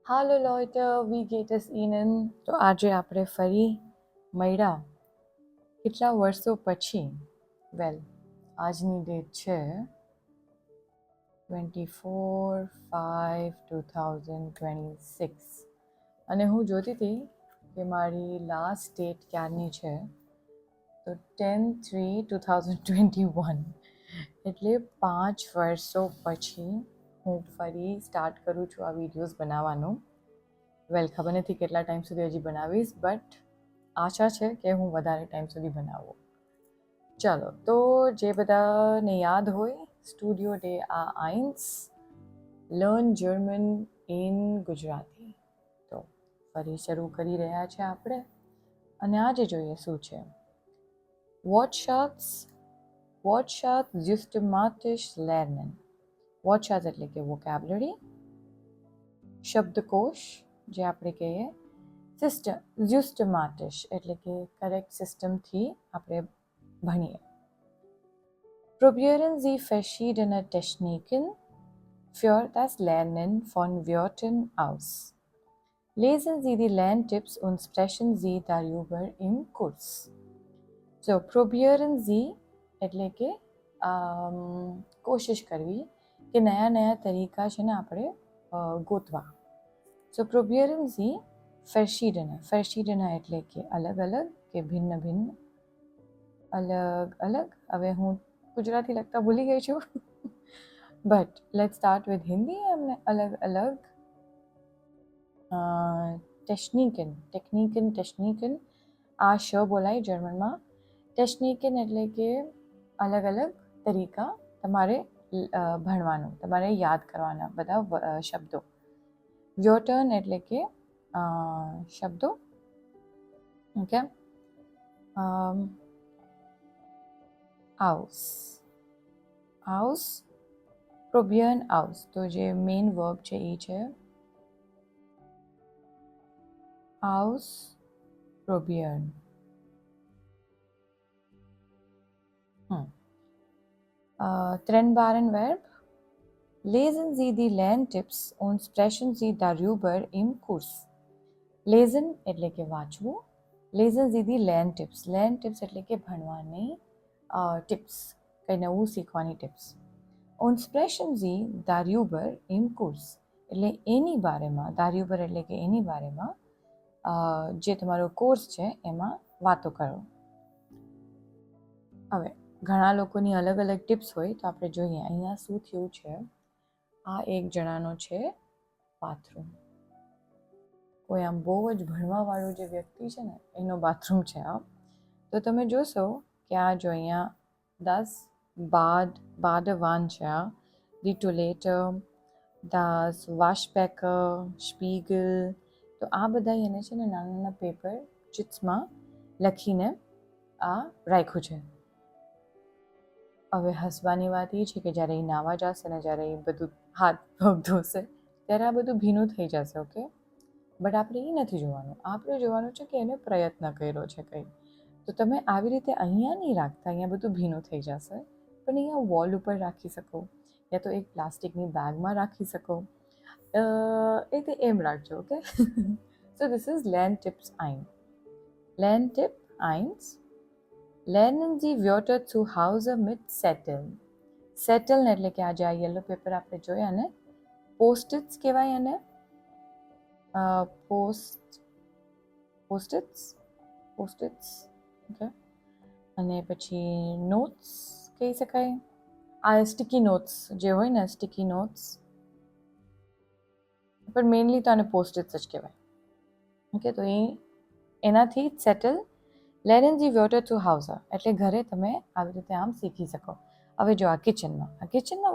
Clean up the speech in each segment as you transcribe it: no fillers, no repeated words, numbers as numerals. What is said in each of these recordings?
Hello લોઇટર, we get us in. તો આજે આપણે ફરી મળ્યા કેટલા વર્ષો પછી. વેલ, આજની ડેટ છે 24/5/2026 અને હું જોતી હતી કે મારી લાસ્ટ ડેટ ક્યારની છે, તો 10/3/2021, એટલે 5 વર્ષો પછી હું ફરી સ્ટાર્ટ કરું છું આ વિડીયોઝ બનાવવાનું. વેલ, ખબર નથી કેટલા ટાઈમ સુધી હજી બનાવીશ, બટ આશા છે કે હું વધારે ટાઈમ સુધી બનાવું. ચાલો, તો જે બધાને યાદ હોય, studio day A1 learn German in Gujarati. તો ફરી શરૂ કરી રહ્યા છે આપણે, અને આજે જોઈએ શું છે. Wortschatz systematisch lernen. Wortschatz એટલે કે વોકેબ્યુલરી, શબ્દકોશ જે આપણે કહીએ, સિસ્ટમેટિsch એટલે કે કરેક્ટ સિસ્ટમથી આપણે ભણીએ. Probieren Sie verschiedene Techniken für das Lernen von Wörtern aus. Lesen Sie die Lerntipps und sprechen Sie darüber im Kurs. So, probieren Sie એટલે કે કોશિશ કરવી કે નયા નયા તરીકા છે ને આપણે ગોતવા. સો probieren Sie verschiedene એટલે કે અલગ અલગ કે ભિન્ન ભિન્ન, અલગ અલગ. હવે હું ગુજરાતી લખતા ભૂલી ગઈ છું, but let's start with Hindi. અમને અલગ અલગ ટેકનિકન આ શ બોલાય જર્મનમાં. ટેકનિકન એટલે કે અલગ અલગ તરીકા તમારે ભણવાનું, તમારે યાદ કરવાના બધા શબ્દો. વ્યોટર્ન એટલે કે શબ્દો. ઓકે, આઉસ, પ્રોબિયન આઉસ. તો જે મેઇન વર્બ છે એ છે આઉસ પ્રોબિયન. Trennbaren Verb. Lesen Sie die Lerntipps und sprechen Sie darüber im Kurs. Lesen એટલે કે વાંચવું. Lesen Sie die Lerntips. Lerntips એટલે કે ભણવાની ટિપ્સ, કંઈ નવું શીખવાની tips. Und sprechen Sie darüber im Kurs એટલે એની બારેમાં, darüber એટલે કે એની બારેમાં જે તમારો કોર્સ છે એમાં વાતો કરો. હવે ઘણા લોકોની અલગ અલગ ટિપ્સ હોય, તો આપણે જોઈએ અહીંયા શું થયું છે. આ એક જણાનો છે બાથરૂમ. કોઈ આમ બહુ જ ભણવાવાળું જે વ્યક્તિ છે ને એનો બાથરૂમ છે આ. તો તમે જોશો કે આ જો અહીંયા das Badewanne છે, આ die Toilette, das Waschbecken, Spiegel. તો આ બધા એને છે ને નાના નાના પેપર ચિટ્સમાં લખીને આ રાખ્યું છે. હવે હસવાની વાત એ છે કે જ્યારે એ નાવા જશે ને, જ્યારે એ બધું હાથ પગ ધોશે, ત્યારે આ બધું ભીનું થઈ જશે. ઓકે, બટ આપણે એ નથી જોવાનું. આપણે જોવાનું છે કે એને પ્રયત્ન કર્યો છે કંઈ. તો તમે આવી રીતે અહીંયા નહીં રાખતા, અહીંયા બધું ભીનું થઈ જશે, પણ અહીંયા વોલ ઉપર રાખી શકો, યા તો એક પ્લાસ્ટિકની બેગમાં રાખી શકો. એ એમ રાખજો. Okay, so this is Lerntipp 1. Lerntipp 1. Lernen Sie Wörter zu Hause mit Zetteln. Settle એટલે કે આજે આ યલો પેપર આપણે જોયા ને, પોસ્ટિટ્સ કહેવાય એને. પોસ્ટિટ્સ. ઓકે, અને પછી નોટ્સ કહી શકાય. આ સ્ટિકી નોટ્સ જે હોય ને, સ્ટિકી નોટ્સ, પણ મેઇનલી તો આને પોસ્ટિટ્સ જ કહેવાય. ઓકે, તો એનાથી settle. Lernen Sie Wörter zu Hause એટલે ઘરે તમે આવી રીતે આમ શીખી શકો. હવે જો આ કિચનમાં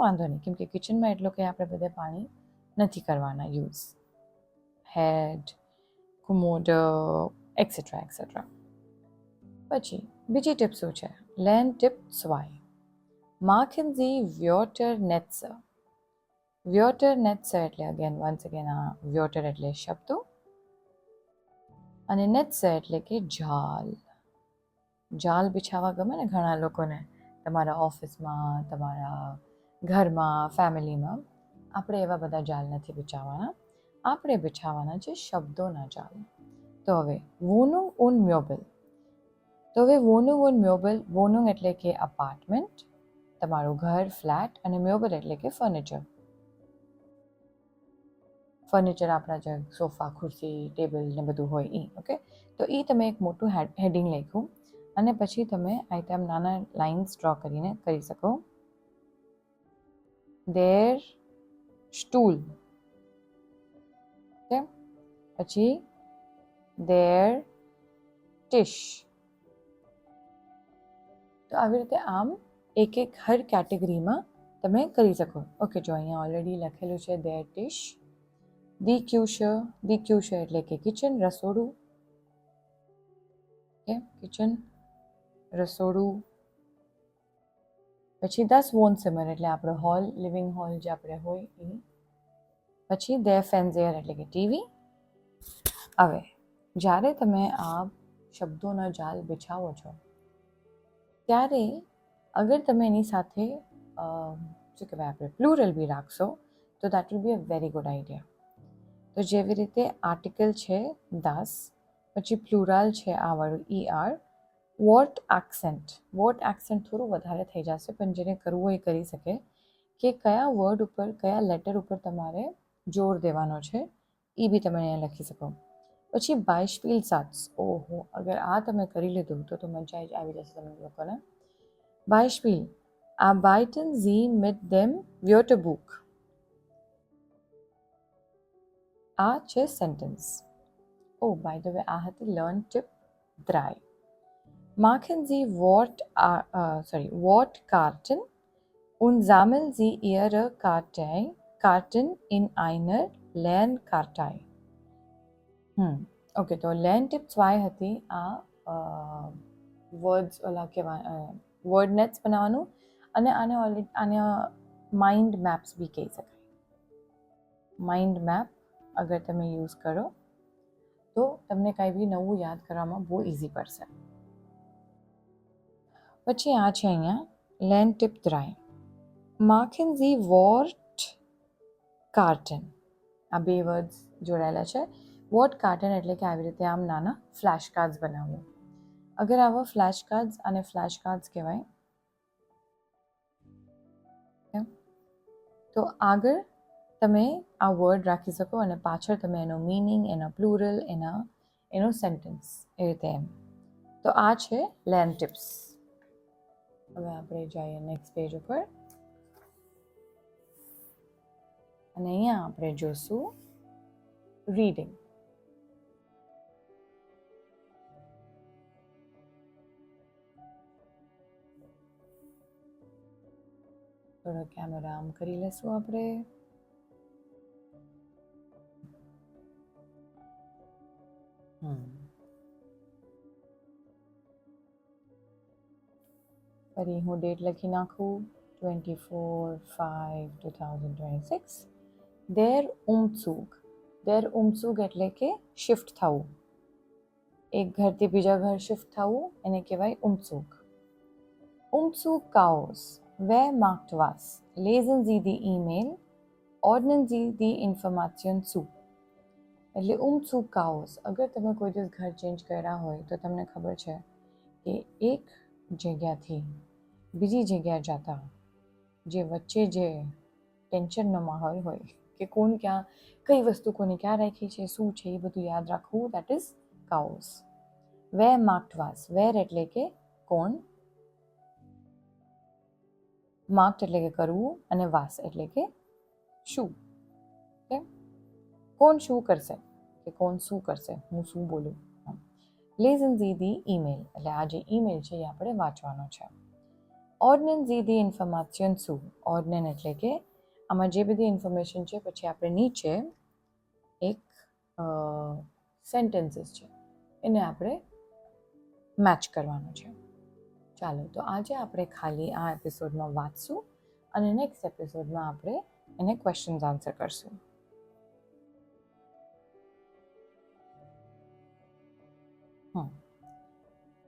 વાંધો નહીં, કેમ કે કિચનમાં એટલો કંઈ આપણે બધે પાણી નથી કરવાના યુઝ. હેડ, કુમોડ, એક્સેટ્રા એક્સેટ્રા. પછી બીજી ટિપ શું છે? Lerntipp 2. Machen Sie Wörternetze. Wörternetze એટલે once again આ Wörter એટલે શબ્દો, અને Netze એટલે કે જાલ. જાલ બિછાવા ગમે ને ઘણા લોકોને, તમારા ઓફિસમાં, તમારા ઘરમાં, ફેમિલીમાં. આપણે એવા બધા જાલ નથી બિછાવવાના. આપણે બિછાવવાના છે શબ્દોના જાળ. તો હવે wohnung und Möbel. તો હવે wohnung und Möbel, wohnung એટલે કે અપાર્ટમેન્ટ, તમારું ઘર, ફ્લેટ, અને Möbel એટલે કે ફર્નિચર. ફર્નિચર આપણા જે સોફા, ખુરશી, ટેબલ ને બધું હોય એ. ઓકે, તો એ તમે એક મોટું હેડિંગ લખ્યું અને પછી તમે આ રીતે આમ નાના લાઇન્સ ડ્રો કરીને કરી શકો. Der Stuhl. ઓકે, પછી der Tisch. તો આવી રીતે આમ એક હર કેટેગરીમાં તમે કરી શકો. ઓકે, જો અહીંયા ઓલરેડી લખેલું છે der Tisch. Die Küche એટલે કે કિચન, રસોડું. ઓકે, કિચન, રસોડું. પછી das Wohnzimmer એટલે આપણો હોલ, લિવિંગ હોલ જે આપણે હોય એ. પછી der Fernseher એટલે કે ટીવી. હવે જ્યારે તમે આ શબ્દોના જાળ બિછાવો છો ત્યારે અગર તમે એની સાથે શું કહેવાય આપણે પ્લુરલ બી રાખશો તો that will be a very good idea. તો જેવી રીતે આર્ટિકલ છે das, પછી પ્લુરાલ છે આ વાળું ER. વોટ એક્સેન્ટ થોડું વધારે થઈ જશે, પણ જેને કરવું હોય એ કરી શકે કે કયા વર્ડ ઉપર, કયા લેટર ઉપર તમારે જોર દેવાનો છે એ બી તમે અહીંયા લખી શકો. પછી Beispielsatz. ઓહો, અગર આ તમે કરી લીધું તો મજા આવી જશે તમને લોકોને. Beispiel: Arbeiten Sie mit dem Wörterbuch. આ છે sentence. Oh by the way આ હતી learn tip 3. Machen Sie Wortkarten und sammeln Sie Ihre Karten in einer Lernkartei. Okay, તો લર્ન ટિપ 2 હતી આ વર્ડ્સ ઓલા કહેવાય વર્ડ નેટ્સ બનાવવાનું, અને આને માઇન્ડ મેપ્સ બી કહી શકાય. માઇન્ડ મેપ અગર તમે યુઝ કરો તો તમને કાંઈ બી નવું યાદ કરવામાં બહુ ઇઝી પડશે. પછી આ છે અહીંયા learn tip 3. Machen Sie Wortkarten. આ બે વર્ડ્સ જોડાયેલા છે. Wortkarten એટલે કે આવી રીતે આમ નાના ફ્લેશ કાર્ડ્સ બનાવવું. અગર આવા ફ્લેશ કાર્ડ્સ અને ફ્લેશ કાર્ડ્સ કહેવાય. તો આગળ તમે આ વર્ડ રાખી શકો અને પાછળ તમે એનો મીનિંગ, એના પ્લુરલ, એનો સેન્ટેન્સ એ રીતે એમ. તો આ છે લર્ન ટિપ્સ. હવે આપણે જઈએ નેક્સ્ટ પેજ ઉપર અને અહીંયા આપણે જોશું રીડિંગ. થોડો કેમેરા આમ કરી લેશું આપણે. ફરી હું ડેટ લખી નાખું 24/5/2026. Der Umzug એટલે કે શિફ્ટ થવું. એક ઘરથી બીજા ઘર શિફ્ટ થવું એને કહેવાય Umzug. Umzug Chaos. Wer macht was? Lesen Sie die E-Mail. Ordnen Sie die Information zu. એટલે Umzug Chaos. અગર તમે કોઈ દિવસ ઘર ચેન્જ કર્યા હોય તો તમને ખબર છે કે એક જગ્યાથી બીજી જગ્યા જતા જે વચ્ચે જે ટેન્શનનો માહોલ હોય કે કોણ ક્યાં, કઈ વસ્તુ કોને ક્યાં રાખી છે, શું છે, એ બધું યાદ રાખવું, that is chaos. Wer macht was? Wer એટલે કે કોણ, માર્ક્ડ એટલે કે કરવું, અને વાસ એટલે કે શું. ઓકે, કોણ શું કરશે કે કોણ શું કરશે, હું શું બોલું. Lesen Sie die E-Mail એટલે આ જે ઈમેલ છે એ આપણે વાંચવાનો છે. Ordnen Sie die Information zu. Ordnen એટલે કે આમાં જે બધી ઇન્ફોર્મેશન છે પછી આપણે નીચે એક સેન્ટેન્સીસ છે એને આપણે મેચ કરવાનું છે. ચાલો, તો આજે આપણે ખાલી આ એપિસોડમાં વાંચશું અને નેક્સ્ટ એપિસોડમાં આપણે એને ક્વેશ્ચન્સ આન્સર કરશું.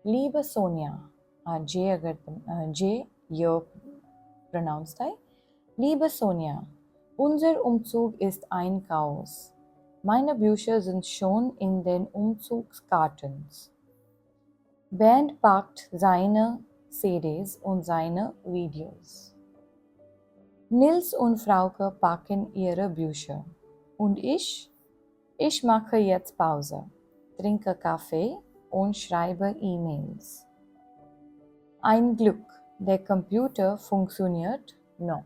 Liebe Sonja, જે અગર જે ય પ્રનાઉન્સ થાય. Liebe Sonja, unser Umzug ist ein Chaos. Meine Bücher sind schon in den Umzugskartons. Bernd packt seine CDs und seine Videos. Nils und Frauke packen ihre Bücher. Und ich mache jetzt Pause, trinke Kaffee und schreibe E-Mails. Ein Glück, der Computer funktioniert noch.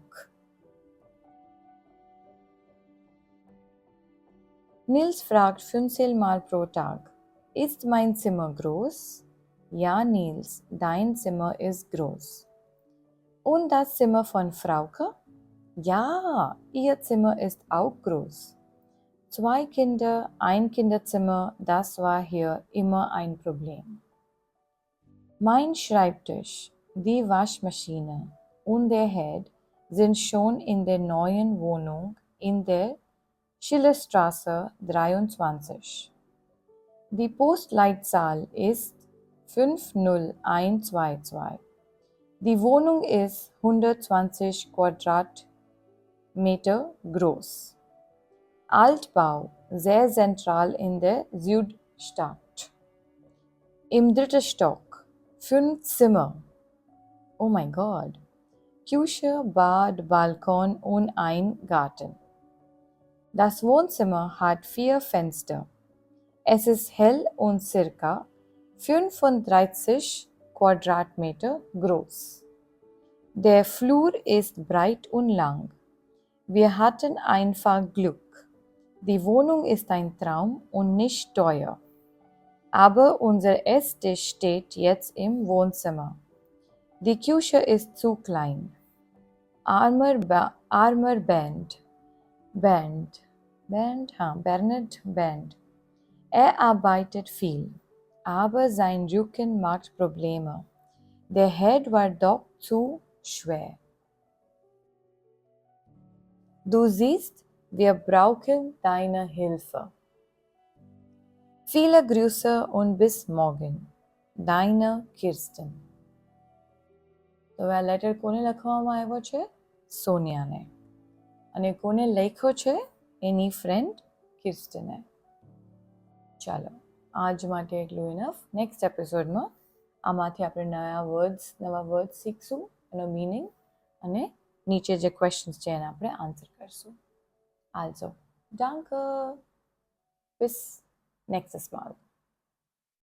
Nils fragt 15 Mal pro Tag, ist mein Zimmer groß? Ja, Nils, dein Zimmer ist groß. Und das Zimmer von Frauke? Ja, ihr Zimmer ist auch groß. 2 Kinder, ein Kinderzimmer, das war hier immer ein Problem. Mein Schreibtisch, die Waschmaschine und der Herd sind schon in der neuen Wohnung in der Schillerstraße 23. Die Postleitzahl ist 50122. Die Wohnung ist 120 Quadratmeter groß. Altbau, sehr zentral in der Südstadt. Im 3. Stock, 5 Zimmer. Oh mein Gott. Küche, Bad, Balkon und ein Garten. Das Wohnzimmer hat 4 Fenster. Es ist hell und circa 35 Quadratmeter groß. Der Flur ist breit und lang. Wir hatten einfach Glück. Die Wohnung ist ein Traum und nicht teuer. Aber unser Esstisch steht jetzt im Wohnzimmer. Die Küche ist zu klein. Armer Bernard Band. Er arbeitet viel, aber sein Rücken macht Probleme. Der Herd war doch zu schwer. Du siehst, wir brauchen deine Hilfe. Viele Grüße und bis morgen. Deine Kirsten. તો આ letter કોને લખવામાં આવ્યો છે? સોનિયાને. અને કોને લખ્યો છે? એની ફ્રેન્ડ કિર્સ્ટને. ચાલો, આજ માટે એટલું ઇનફ. નેક્સ્ટ એપિસોડમાં આમાંથી આપણે નવા વર્ડ્સ શીખશું, એનો મિનિંગ અને નીચે જે ક્વેશ્ચન્સ છે એને આપણે આન્સર કરશું. Also, danke. Bis nächstes Mal.